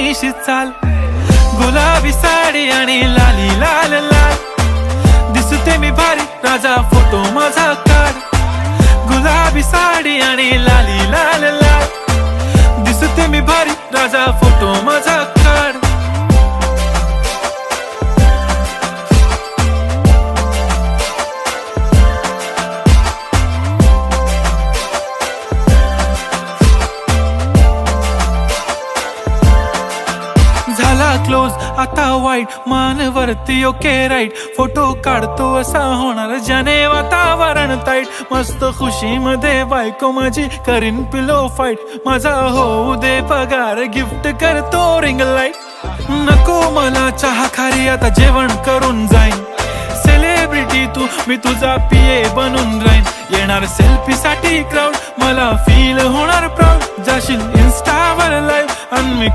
मिशी चाल, गुलाबी साडी आणि लाली लाल लाल, दिसते मी भारी राजा फोटो माझा काढ, गुलाबी साडी आणि लाली लाल लाल, दिसते मी भारी राजा फोटो माझा काढ. झाला क्लोज आता वाईट, मान वरती ओके राईट, फोटो काढतो असा होणार ज्याने वातावरण ताईट, मस्त खुशी मध्ये बायको माझी करीन पिलो फाईट, माझा होऊ दे पगार गिफ्ट करतो रिंग लाईट, नको मला चहा खारी आता जेवण करून जाईन, सेलिब्रिटी तू मी तुझा पिये बनून राहीन, येणार सेल्फी साठी क्राऊड मला फील होणार प्राऊड, जाशील इन्स्टावर लाईव्ह आणि मी